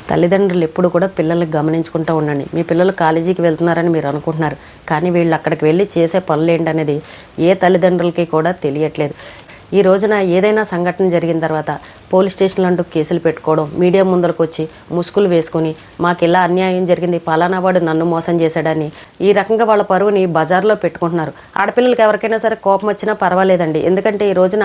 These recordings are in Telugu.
తల్లిదండ్రులు ఎప్పుడు కూడా పిల్లల్ని గమనించుకుంటూ ఉండండి. మీ పిల్లలు కాలేజీకి వెళ్తున్నారని మీరు అనుకుంటున్నారు, కానీ వీళ్ళు అక్కడికి వెళ్ళి చేసే పనులు ఏంటనేది ఏ తల్లిదండ్రులకి కూడా తెలియట్లేదు. ఈ రోజున ఏదైనా సంఘటన జరిగిన తర్వాత పోలీస్ స్టేషన్లు అంటూ కేసులు పెట్టుకోవడం, మీడియా ముందరకు వచ్చి ముసుగులు వేసుకుని మాకు ఇలా అన్యాయం జరిగింది, పలానా వాడు నన్ను మోసం చేశాడని ఈ రకంగా వాళ్ళ పరువుని బజార్లో పెట్టుకుంటున్నారు. ఆడపిల్లలకి ఎవరికైనా సరే కోపం వచ్చినా పర్వాలేదండి, ఎందుకంటే ఈ రోజున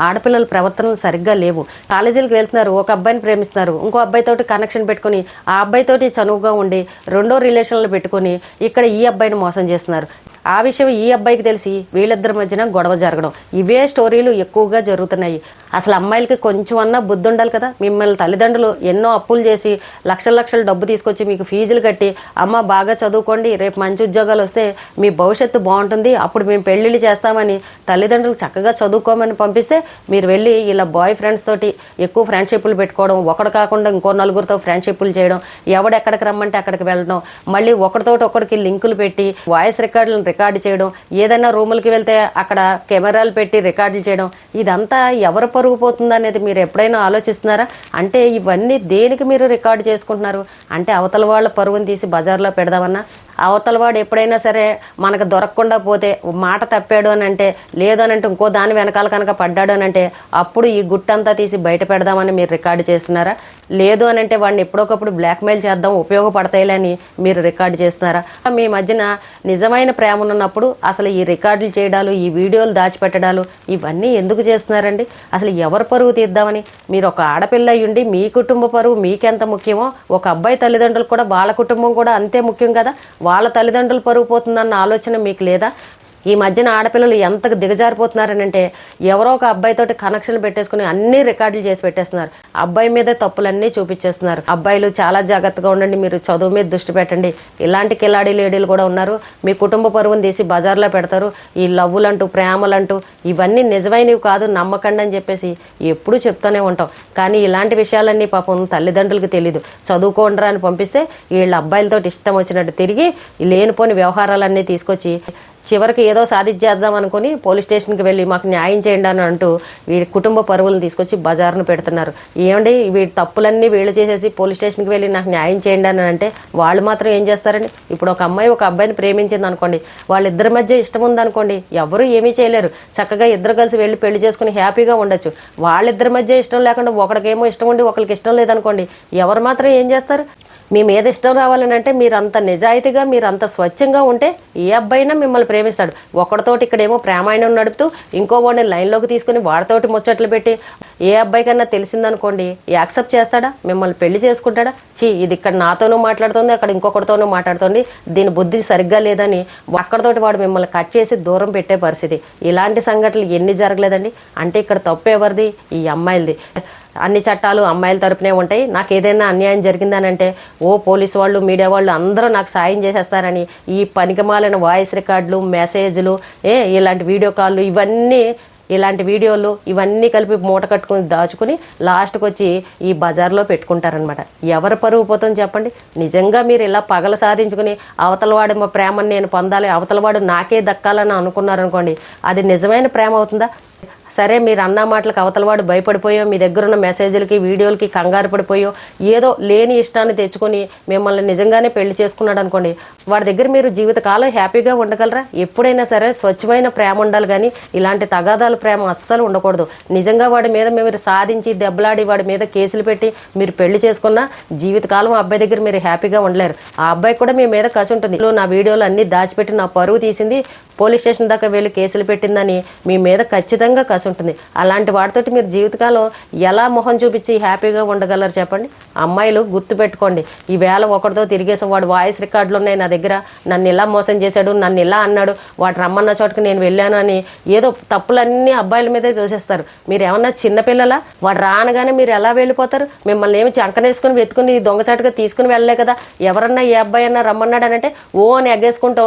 ఆడపిల్లల ప్రవర్తనలు సరిగ్గా లేవు. కాలేజీలకు వెళ్తున్నారు, ఒక అబ్బాయిని ప్రేమిస్తున్నారు, ఇంకో అబ్బాయితోటి కనెక్షన్ పెట్టుకుని ఆ అబ్బాయితోటి చనువుగా ఉండి రెండో రిలేషన్లు పెట్టుకుని ఇక్కడ ఈ అబ్బాయిని మోసం చేస్తున్నారు. ఆ విషయం ఈ అబ్బాయికి తెలిసి వీళ్ళిద్దరి మధ్యన గొడవ జరగడం, ఇవే స్టోరీలు ఎక్కువగా జరుగుతున్నాయి. అసలు అమ్మాయిలకి కొంచెం అన్నా బుద్ధి ఉండాలి కదా. మిమ్మల్ని తల్లిదండ్రులు ఎన్నో అప్పులు చేసి లక్షల లక్షలు డబ్బు తీసుకొచ్చి మీకు ఫీజులు కట్టి, అమ్మ బాగా చదువుకోండి, రేపు మంచి ఉద్యోగాలు వస్తే మీ భవిష్యత్తు బాగుంటుంది, అప్పుడు మేము పెళ్ళిళ్ళు చేస్తామని తల్లిదండ్రులు చక్కగా చదువుకోమని పంపిస్తే మీరు వెళ్ళి ఇలా బాయ్ ఫ్రెండ్స్ తోటి ఎక్కువ ఫ్రెండ్షిప్లు పెట్టుకోవడం, ఒకడు కాకుండా ఇంకో నలుగురితో ఫ్రెండ్షిప్లు చేయడం, ఎవడెక్కడికి రమ్మంటే అక్కడికి వెళ్ళడం, మళ్ళీ ఒకటితోటి ఒకడికి లింకులు పెట్టి వాయిస్ రికార్డులను రికార్డు చేయడం, ఏదైనా రూములకి వెళ్తే అక్కడ కెమెరాలు పెట్టి రికార్డులు చేయడం, ఇదంతా ఎవరు పరుగు పోతుంది అనేది మీరు ఎప్పుడైనా ఆలోచిస్తున్నారా? అంటే ఇవన్నీ దేనికి మీరు రికార్డు చేసుకుంటున్నారు? అంటే అవతల వాళ్ళ పరువుని తీసి బజార్లో పెడదామన్నా, అవతల వాడు ఎప్పుడైనా సరే మనకు దొరకకుండా పోతే మాట తప్పాడు అని అంటే, లేదు అని అంటే ఇంకో దాని వెనకాల కనుక పడ్డాడు అని అంటే అప్పుడు ఈ గుట్టంతా తీసి బయట పెడదామని మీరు రికార్డు చేస్తున్నారా? లేదు అని అంటే వాడిని ఎప్పుడొకప్పుడు బ్లాక్మెయిల్ చేద్దాం, ఉపయోగపడతాయిలని మీరు రికార్డు చేస్తున్నారా? మీ మధ్యన నిజమైన ప్రేమ ఉన్నప్పుడు అసలు ఈ రికార్డులు చేయడాలు, ఈ వీడియోలు దాచిపెట్టడాలు ఇవన్నీ ఎందుకు చేస్తున్నారండి? అసలు ఎవరు పరువు తీద్దామని? మీరు ఒక ఆడపిల్ల అయ్యుండి మీ కుటుంబ పరువు మీకెంత ముఖ్యమో, ఒక అబ్బాయి తల్లిదండ్రులు కూడా వాళ్ళ కుటుంబం కూడా అంతే ముఖ్యం కదా. వాళ్ళ తల్లిదండ్రులు పరుగు పోతుందన్న ఆలోచన మీకు లేదా? ఈ మధ్యన ఆడపిల్లలు ఎంతకు దిగజారిపోతున్నారని అంటే, ఎవరో ఒక అబ్బాయితోటి కనెక్షన్లు పెట్టేసుకుని అన్ని రికార్డులు చేసి పెట్టేస్తున్నారు. అబ్బాయి మీదే తప్పులన్నీ చూపించేస్తున్నారు. అబ్బాయిలు చాలా జాగ్రత్తగా ఉండండి, మీరు చదువు మీద దృష్టి పెట్టండి, ఇలాంటి కిలాడీ లేడీలు కూడా ఉన్నారు, మీ కుటుంబ పరువును తీసి బజార్లో పెడతారు, ఈ లవ్వులంటూ ప్రేమలంటూ ఇవన్నీ నిజమైనవి కాదు, నమ్మకండి అని చెప్పేసి ఎప్పుడూ చెప్తూనే ఉంటాం. కానీ ఇలాంటి విషయాలన్నీ పాపం తల్లిదండ్రులకు తెలీదు. చదువుకోండిరా అని పంపిస్తే వీళ్ళ అబ్బాయిలతో ఇష్టం వచ్చినట్టు తిరిగి లేనిపోని వ్యవహారాలన్నీ తీసుకొచ్చి చివరికి ఏదో సాధించేద్దాం అనుకుని పోలీస్ స్టేషన్కి వెళ్ళి మాకు న్యాయం చేయండి అని అంటూ వీడి కుటుంబ పరువులను తీసుకొచ్చి బజార్ను పెడుతున్నారు. ఏమండి, వీడి తప్పులన్నీ వీళ్ళు చేసేసి పోలీస్ స్టేషన్కి వెళ్ళి నాకు న్యాయం చేయండి అని అంటే వాళ్ళు మాత్రం ఏం చేస్తారండి? ఇప్పుడు ఒక అమ్మాయి ఒక అబ్బాయిని ప్రేమించింది అనుకోండి, వాళ్ళిద్దరి మధ్య ఇష్టం ఉందనుకోండి, ఎవరు ఏమీ చేయలేరు, చక్కగా ఇద్దరు కలిసి వెళ్ళి పెళ్లి చేసుకుని హ్యాపీగా ఉండొచ్చు. వాళ్ళిద్దరి మధ్య ఇష్టం లేకుండా ఒకడికేమో ఇష్టం ఉండి ఒకరికి ఇష్టం లేదనుకోండి, ఎవరు మాత్రం ఏం చేస్తారు? మీ మీద ఇష్టం రావాలని అంటే మీరు అంత నిజాయితీగా, మీరు అంత స్వచ్ఛంగా ఉంటే ఏ అబ్బాయినా మిమ్మల్ని ప్రేమిస్తాడు. ఒకటితోటి ఇక్కడేమో ప్రేమాయణం నడుపుతూ ఇంకో వాడిని లైన్లోకి తీసుకుని వాడితోటి ముచ్చట్లు పెట్టి ఏ అబ్బాయికన్నా తెలిసిందనుకోండి, యాక్సెప్ట్ చేస్తాడా? మిమ్మల్ని పెళ్లి చేసుకుంటాడా? ఇది ఇక్కడ నాతోనూ మాట్లాడుతుంది, అక్కడ ఇంకొకటితోనూ మాట్లాడుతుంది, దీని బుద్ధి సరిగ్గా లేదని అక్కడితోటి వాడు మిమ్మల్ని కట్ చేసి దూరం పెట్టే పరిస్థితి. ఇలాంటి సంఘటనలు ఎన్ని జరగలేదండి? అంటే ఇక్కడ తప్పు ఎవరిది? ఈ అమ్మాయిలది. అన్ని చట్టాలు అమ్మాయిల తరపునే ఉంటాయి. నాకు ఏదైనా అన్యాయం జరిగిందని అంటే పోలీసు వాళ్ళు, మీడియా వాళ్ళు అందరూ నాకు సాయం చేసేస్తారని ఈ పనికిమాలిన వాయిస్ రికార్డులు, మెసేజ్లు, ఇలాంటి వీడియో కాల్లు, ఇలాంటి వీడియోలు ఇవన్నీ కలిపి మూట కట్టుకుని దాచుకుని లాస్ట్కి వచ్చి ఈ బజార్లో పెట్టుకుంటారనమాట. ఎవరు పరువు పోతుంది చెప్పండి? నిజంగా మీరు ఇలా పగలు సాధించుకుని అవతలవాడి ప్రేమని నేను పొందాలి, అవతలవాడు నాకే దక్కాలని అనుకున్నారనుకోండి, అది నిజమైన ప్రేమ అవుతుందా? సరే, మీరు అన్న మాటలకు అవతలవాడు భయపడిపోయో, మీ దగ్గర ఉన్న మెసేజ్లకి వీడియోలకి కంగారు పడిపోయో, ఏదో లేని ఇష్టాన్ని తెచ్చుకొని మిమ్మల్ని నిజంగానే పెళ్లి చేసుకున్నాడు అనుకోండి, వాడి దగ్గర మీరు జీవితకాలం హ్యాపీగా ఉండగలరా? ఎప్పుడైనా సరే స్వచ్ఛమైన ప్రేమ ఉండాలి, కానీ ఇలాంటి తగాదాల ప్రేమ అస్సలు ఉండకూడదు. నిజంగా వాడి మీద మీరు సాధించి దెబ్బలాడి వాడి మీద కేసులు పెట్టి మీరు పెళ్లి చేసుకున్నా జీవితకాలం ఆ అబ్బాయి దగ్గర మీరు హ్యాపీగా ఉండలేరు. ఆ అబ్బాయి కూడా మీ మీద కసి ఉంటుంది. నా వీడియోలు అన్నీ దాచిపెట్టి నా పరువు తీసింది, పోలీస్ స్టేషన్ దాకా వెళ్ళి కేసులు పెట్టిందని మీ మీద ఖచ్చితంగా కసి ఉంటుంది. అలాంటి వాటితోటి మీరు జీవితకాలం ఎలా మొహం చూపించి హ్యాపీగా ఉండగలరు చెప్పండి? అమ్మాయిలు గుర్తుపెట్టుకోండి, ఈవేళ ఒకరితో తిరిగేసాం, వాడు వాయిస్ రికార్డులు ఉన్నాయి నా దగ్గర, నన్ను ఇలా మోసం చేశాడు, నన్ను ఇలా అన్నాడు, వాడు రమ్మన్న చోటకి నేను వెళ్ళాను అని ఏదో తప్పులన్నీ అబ్బాయిల మీదే చూసేస్తారు. మీరు ఏమన్నా చిన్నపిల్లలా? వాడు రానగానే మీరు ఎలా వెళ్ళిపోతారు? మిమ్మల్ని ఏమి చంకనేసుకుని వెతుకుని దొంగచాటుగా తీసుకుని వెళ్ళలే కదా. ఎవరన్నా ఏ అబ్బాయి అన్నా రమ్మన్నాడు అని అంటే అని ఎగ్గేసుకుంటూ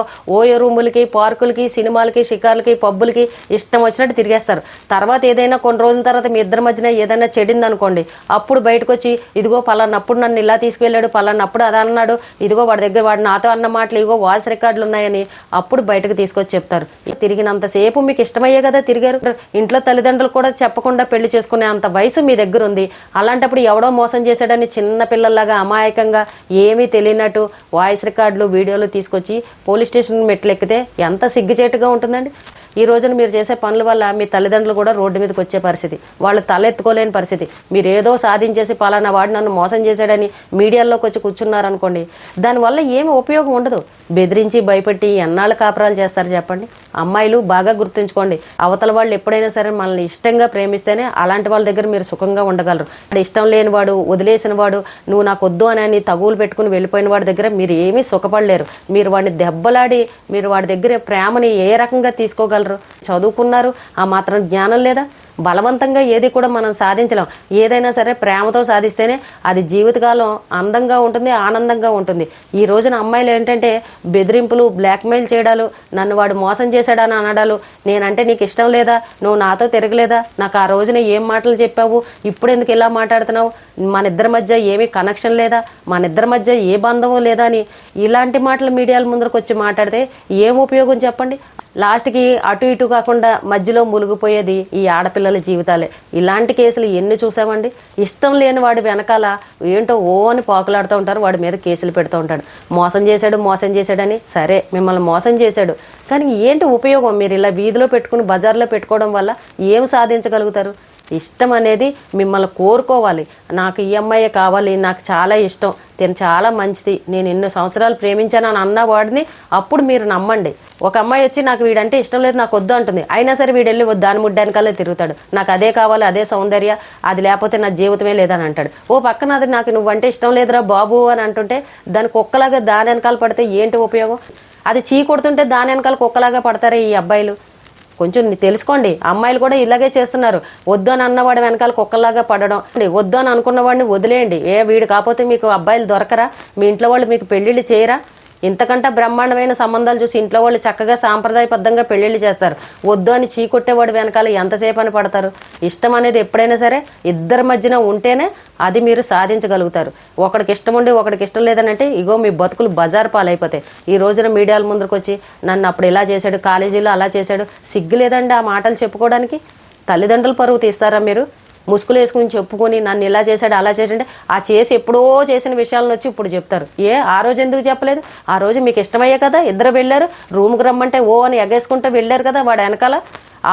రూములకి, పార్కులకి, సినిమాలకి, షికార్లకి, పబ్బులకి ఇష్టం వచ్చినట్టు తిరిగేస్తారు. తర్వాత ఏదైనా కొన్ని రోజుల తర్వాత మీ ఇద్దరి మధ్యన ఏదైనా చెడింది అనుకోండి, అప్పుడు బయటకు వచ్చి ఇదిగో పలానప్పుడు నన్ను ఇలా తీసుకెళ్ళాడు, పలానప్పుడు అది అన్నాడు, ఇదిగో వాడి దగ్గర వాడు నాతో అన్న మాటలు ఇదిగో వాయిస్ రికార్డులు ఉన్నాయని అప్పుడు బయటకు తీసుకొచ్చి చెప్తారు. తిరిగినంతసేపు మీకు ఇష్టమయ్యే కదా తిరిగారు. ఇంట్లో తల్లిదండ్రులు కూడా చెప్పకుండా పెళ్లి చేసుకునే అంత వయసు మీ దగ్గర ఉంది. అలాంటప్పుడు ఎవడో మోసం చేశాడని చిన్న పిల్లల్లాగా అమాయకంగా ఏమీ తెలియనట్టు వాయిస్ రికార్డులు వీడియోలు తీసుకొచ్చి పోలీస్ స్టేషన్ మెట్లు ఎక్కితే ఎంత సిగ్గుచేటుగా ఉంటుందండి. ఈ రోజున మీరు చేసే పనుల వల్ల మీ తల్లిదండ్రులు కూడా రోడ్డు మీదకి వచ్చే పరిస్థితి, వాళ్ళు తలెత్తుకోలేని పరిస్థితి. మీరు ఏదో సాధించేసి పలానా వాడు నన్ను మోసం చేశాడని మీడియాలోకి వచ్చి కూర్చున్నారనుకోండి, దానివల్ల ఏమి ఉపయోగం ఉండదు. బెదిరించి భయపెట్టి ఎన్నాళ్ళు కాపురాలు చేస్తారు చెప్పండి. అమ్మాయిలు బాగా గుర్తుంచుకోండి, అవతల వాళ్ళు ఎప్పుడైనా సరే మనల్ని ఇష్టంగా ప్రేమిస్తేనే అలాంటి వాళ్ళ దగ్గర మీరు సుఖంగా ఉండగలరు. ఇష్టం లేనివాడు, వదిలేసిన వాడు, నువ్వు నాకు వద్దు అని తగులు పెట్టుకుని వెళ్ళిపోయిన వాడి దగ్గర మీరు ఏమీ సుఖపడలేరు. మీరు వాడిని దెబ్బలాడి మీరు వాడి దగ్గర ప్రేమని ఏ రకంగా తీసుకోగలరు? చదువుకున్నారు, ఆ మాత్రం జ్ఞానం లేదా? బలవంతంగా ఏది కూడా మనం సాధించలేం. ఏదైనా సరే ప్రేమతో సాధిస్తేనే అది జీవితకాలం అందంగా ఉంటుంది, ఆనందంగా ఉంటుంది. ఈ రోజున అమ్మాయిలు ఏంటంటే బెదిరింపులు, బ్లాక్మెయిల్ చేయడాలు, నన్ను వాడు మోసం చేశాడని అనడాలు, నేనంటే నీకు ఇష్టం లేదా, నువ్వు నాతో తిరగలేదా, నాకు ఆ రోజున ఏం మాటలు చెప్పావు, ఇప్పుడు ఎందుకు ఇలా మాట్లాడుతున్నావు, మన ఇద్దరి మధ్య ఏమీ కనెక్షన్ లేదా, మన ఇద్దరి మధ్య ఏ బంధము లేదా అని ఇలాంటి మాటలు మీడియాల ముందరకు వచ్చి మాట్లాడితే ఏం ఉపయోగం చెప్పండి. లాస్ట్కి అటు ఇటు కాకుండా మధ్యలో మునిగిపోయేది ఈ ఆడపిల్లల జీవితాలే. ఇలాంటి కేసులు ఎన్ని చూసామండి. ఇష్టం లేని వాడి వెనకాల ఏంటో ఓ అని పాకులాడుతూ ఉంటారు, వాడి మీద కేసులు పెడుతూ ఉంటాడు. మోసం చేశాడని, సరే మిమ్మల్ని మోసం చేశాడు, కానీ ఏంటి ఉపయోగం? మీరు ఇలా వీధిలో పెట్టుకుని బజార్లో పెట్టుకోవడం వల్ల ఏం సాధించగలుగుతారు? ఇష్టం అనేది మిమ్మల్ని కోరుకోవాలి. నాకు ఈ అమ్మాయే కావాలి, నాకు చాలా ఇష్టం, తను చాలా మంచిది, నేను ఎన్నో సంవత్సరాలు ప్రేమించాను అని అన్న వాడిని అప్పుడు మీరు నమ్మండి. ఒక అమ్మాయి వచ్చి నాకు వీడంటే ఇష్టం లేదు, నాకు వద్దు అంటుంది, అయినా సరే వీడు వెళ్ళి దాని ముడ్డానికల్లా తిరుగుతాడు, నాకు అదే కావాలి, అదే సౌందర్య, అది లేకపోతే నా జీవితమే లేదని అంటాడు. ఓ పక్కన అది నాకు నువ్వంటే ఇష్టం లేదురా బాబు అని అంటుంటే దానికి కుక్కలాగా దాని వెనకాల పడితే ఏంటి ఉపయోగం? అది చీ కొడుతుంటే దాని వెనకాల కుక్కలాగా పడతారే ఈ అబ్బాయిలు. కొంచెం తెలుసుకోండి. అమ్మాయిలు కూడా ఇలాగే చేస్తున్నారు. వద్దు అని అన్నవాడు వెనకాల కుక్కలాగా పడడం. వద్దు అని అనుకున్నవాడిని వదిలేయండి. వీడు కాకపోతే మీకు అబ్బాయిలు దొరకరా? మీ ఇంట్లో వాళ్ళు మీకు పెళ్ళిళ్ళు చేయరా? ఇంతకంటే బ్రహ్మాండమైన సంబంధాలు చూసి ఇంట్లో వాళ్ళు చక్కగా సాంప్రదాయబద్ధంగా పెళ్ళిళ్ళు చేస్తారు. వద్దు అని చీకొట్టేవాడు వెనకాల ఎంతసేపు అని పడతారు? ఇష్టం అనేది ఎప్పుడైనా సరే ఇద్దరి మధ్యన ఉంటేనే అది మీరు సాధించగలుగుతారు. ఒకడికి ఇష్టం ఉండి ఒకడికి ఇష్టం లేదనంటే ఇగో మీ బతుకులు బజార్ పాలైపోతాయి. ఈ రోజున మీడియాల ముందుకు వచ్చి నన్ను అప్పుడు ఇలా చేశాడు, కాలేజీలో అలా చేశాడు, సిగ్గు లేదండి ఆ మాటలు చెప్పుకోవడానికి? తల్లిదండ్రులు పరువు తీస్తారా మీరు? ముసుగులు వేసుకుని చెప్పుకొని నన్ను ఇలా చేశాడు అలా చేశాడంటే ఆ చేసి ఎప్పుడో చేసిన విషయాలను వచ్చి ఇప్పుడు చెప్తారు. ఆ రోజు ఎందుకు చెప్పలేదు? ఆ రోజు మీకు ఇష్టమయ్యే కదా ఇద్దరు వెళ్ళారు, రూమ్కి రమ్మంటే ఓ అని ఎగేసుకుంటూ వెళ్ళారు కదా వాడు వెనకాల.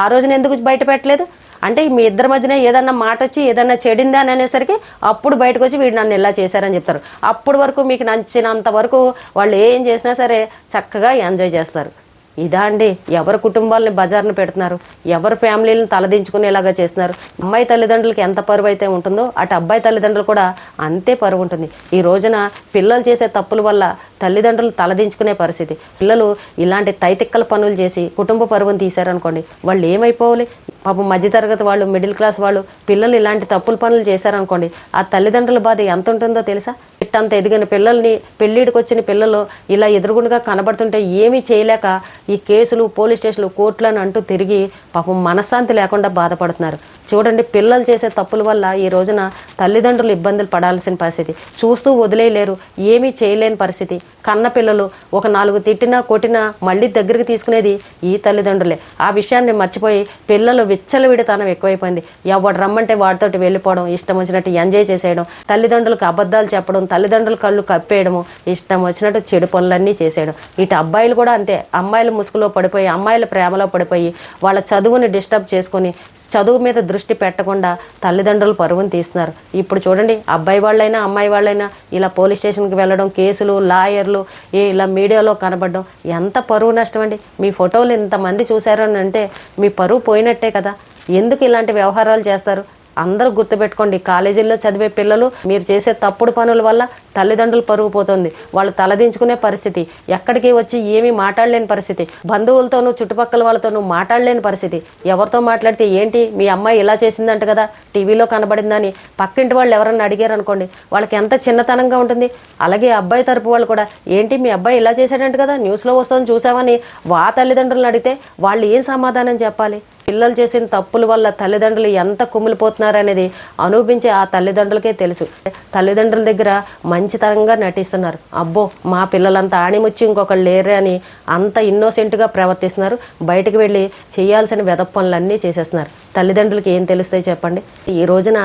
ఆ రోజున ఎందుకు బయట పెట్టలేదు? అంటే మీ ఇద్దరి మధ్యన ఏదన్నా మాట వచ్చి ఏదన్నా చెడిందా అని అనేసరికి అప్పుడు బయటకు వచ్చి వీడు నన్ను ఇలా చేశారని చెప్తారు. అప్పటి వరకు మీకు నచ్చినంత వరకు వాళ్ళు ఏం చేసినా సరే చక్కగా ఎంజాయ్ చేస్తారు. ఇదా అండి ఎవరి కుటుంబాలని బజార్ను పెడుతున్నారు, ఎవరి ఫ్యామిలీలను తలదించుకునేలాగా చేస్తున్నారు. అమ్మాయి తల్లిదండ్రులకి ఎంత పరువు అయితే ఉంటుందో అటు అబ్బాయి తల్లిదండ్రులు కూడా అంతే పరువు ఉంటుంది. ఈ రోజున పిల్లలు చేసే తప్పుల వల్ల తల్లిదండ్రులు తలదించుకునే పరిస్థితి. పిల్లలు ఇలాంటి తైతిక్కల పనులు చేసి కుటుంబ పరువును తీశారనుకోండి, వాళ్ళు ఏమైపోవాలి? పాపం మధ్యతరగతి వాళ్ళు, మిడిల్ క్లాస్ వాళ్ళు పిల్లలు ఇలాంటి తప్పుల పనులు చేశారనుకోండి, ఆ తల్లిదండ్రుల బాధ ఎంత ఉంటుందో తెలుసా? ఇట్టంత ఎదిగిన పిల్లల్ని, పెళ్ళిడికి వచ్చిన పిల్లలు ఇలా ఎదురుగుండగా కనబడుతుంటే ఏమీ చేయలేక ఈ కేసులు, పోలీస్ స్టేషన్లు, కోర్టులను అంటూ తిరిగి పాపం మనశ్శాంతి లేకుండా బాధపడుతున్నారు. చూడండి, పిల్లలు చేసే తప్పుల వల్ల ఈ రోజున తల్లిదండ్రులు ఇబ్బందులు పడాల్సిన పరిస్థితి. చూస్తూ వదిలేయలేరు, ఏమీ చేయలేని పరిస్థితి. కన్న పిల్లలు ఒక 4 తిట్టినా కొట్టినా మళ్ళీ దగ్గరికి తీసుకునేది ఈ తల్లిదండ్రులే. ఆ విషయాన్ని మర్చిపోయి పిల్లలు విచ్చలవిడితనం ఎక్కువైపోయింది. ఎవడు రమ్మంటే వాడితోటి వెళ్ళిపోవడం, ఇష్టం వచ్చినట్టు ఎంజాయ్ చేసేయడం, తల్లిదండ్రులకు అబద్ధాలు చెప్పడం, తల్లిదండ్రుల కళ్ళు కప్పేయడము, ఇష్టం వచ్చినట్టు చెడు పనులన్నీ చేసేయడం. ఇటు అబ్బాయిలు కూడా అంతే. అమ్మాయిల ముసుగులో పడిపోయి, అమ్మాయిల ప్రేమలో పడిపోయి వాళ్ళ చదువుని డిస్టర్బ్ చేసుకొని చదువు మీద దృష్టి పెట్టకుండా తల్లిదండ్రులు పరువును తీస్తున్నారు. ఇప్పుడు చూడండి, అబ్బాయి వాళ్ళైనా అమ్మాయి వాళ్ళైనా ఇలా పోలీస్ స్టేషన్కి వెళ్ళడం, కేసులు, లాయర్లు ఇలా మీడియాలో కనబడడం ఎంత పరువు నష్టం అండి. మీ ఫోటోలు ఇంతమంది చూశారు అని అంటే మీ పరువు పోయినట్టే కదా. ఎందుకు ఇలాంటి వ్యవహారాలు చేస్తారు? అందరూ గుర్తుపెట్టుకోండి, కాలేజీల్లో చదివే పిల్లలు మీరు చేసే తప్పుడు పనుల వల్ల తల్లిదండ్రులు పరుగు పోతుంది. వాళ్ళు తలదించుకునే పరిస్థితి, ఎక్కడికి వచ్చి ఏమీ మాట్లాడలేని పరిస్థితి, బంధువులతోనూ చుట్టుపక్కల వాళ్ళతోనూ మాట్లాడలేని పరిస్థితి. ఎవరితో మాట్లాడితే ఏంటి మీ అమ్మాయి ఇలా చేసిందంట కదా, టీవీలో కనబడిందని పక్కింటి వాళ్ళు ఎవరన్నా అడిగారు అనుకోండి, వాళ్ళకి ఎంత చిన్నతనంగా ఉంటుంది. అలాగే అబ్బాయి తరపు వాళ్ళు కూడా ఏంటి మీ అబ్బాయి ఇలా చేశాడంట కదా, న్యూస్లో వస్తుందని చూసామని తల్లిదండ్రులను అడిగితే వాళ్ళు ఏం సమాధానం చెప్పాలి? పిల్లలు చేసిన తప్పుల వల్ల తల్లిదండ్రులు ఎంత కుమిలిపోతున్నారనేది అనుభవించే ఆ తల్లిదండ్రులకే తెలుసు. తల్లిదండ్రుల దగ్గర మంచితనంగా నటిస్తున్నారు. అబ్బో మా పిల్లలంతా ఆణిముచ్చి ఇంకొకళ్ళు లేరే అని అంత ఇన్నోసెంట్గా ప్రవర్తిస్తున్నారు. బయటకు వెళ్ళి చేయాల్సిన వెధ పనులన్నీ చేసేస్తున్నారు. తల్లిదండ్రులకి ఏం తెలుస్తాయి చెప్పండి? ఈ రోజున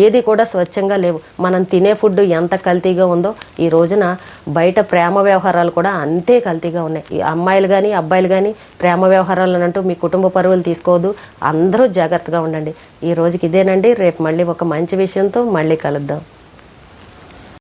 ఏది కూడా స్వచ్ఛంగా లేవు. మనం తినే ఫుడ్ ఎంత కల్తీగా ఉందో ఈ రోజున బయట ప్రేమ వ్యవహారాలు కూడా అంతే కల్తీగా ఉన్నాయి. ఈ అమ్మాయిలు కానీ అబ్బాయిలు కానీ ప్రేమ వ్యవహారాలు అంటూ మీ కుటుంబ పరువులు తీసుకోవద్దు. అందరూ జాగ్రత్తగా ఉండండి. ఈ రోజుకి ఇదేనండి. రేపు మళ్ళీ ఒక మంచి విషయంతో మళ్ళీ కలుద్దాం.